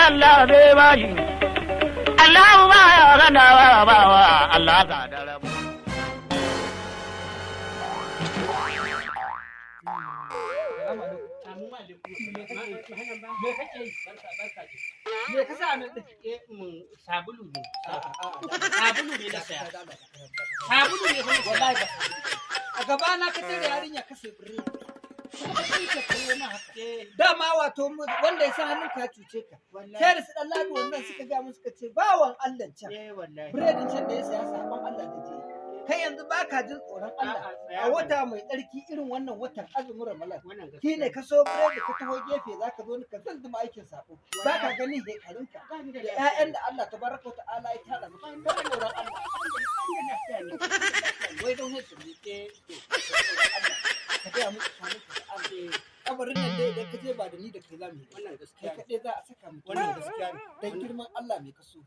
Allah bai bashi Allah ba ya rana ba Allah ga da rabu Me ka sa nan sabulu ne. Sabulu ne na saya. Sabulu ne wallahi ba. A gaba na ka tare yarinya ka sai bure. Kuma kai ka kai na haka. Dama wato wanda ya san hannun ka cuce ka. Sai da su dan ladu wannan suka ga mu suka ce bawan Allah can. Biredin can da ya saya sabon Allah da je. Kai yanzu baka jin tsoron Allah a wata mai tsarki irin wannan watan azumin Ramadan shi ne ka so biredi ka taho gefe zaka zo ka zanduma aikin sako baka ganin hekarinka da ƴaƴan da Allah tabaraka ta'ala ya tara mu kan tsoron Allah wai don haka ne ka ga mu kabarin nan dai idan ka je ba da ni da kai zamu yi wannan gaskiya kai za a saka mu wannan gaskiya dan girman Allah mai kaso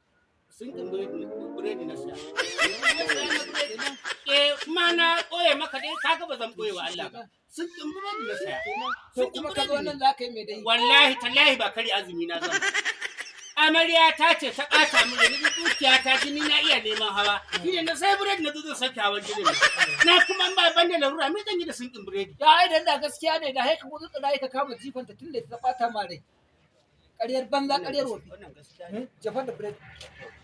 sun kin biredi na sha. Kuma na koye maka dai kaga ba zan koye wa Allah ba. Sun kin biredi na sha. To kuma ka zo nan za ka yi mai dai. Wallahi tallahi ba kari azumi na zan. Amarya ta ce ta ɓata mu da ni dukiya ta jini na iya neman hawa. Shine na sai biredi na zo sake hawan jini. Na kuma ba ban da larura me zan yi da sun kin biredi. Ya ai dan da gaskiya ne da haika gudu tsira ka kama jifanta tun da ta ɓata ma rai. Ƙaryar banza ƙaryar wofi. Wannan gaskiya ne. Jafar da biredi.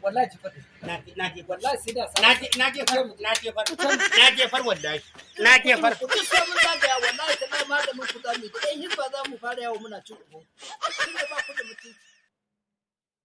Wallahi jefar na je wallahi sai da na jefar wallahi na jefar duk sai mun zagaya wallahi ta mai maganin ku zamu da hibba za mu fara yawo muna cin ubo tunda ba ku da mutunci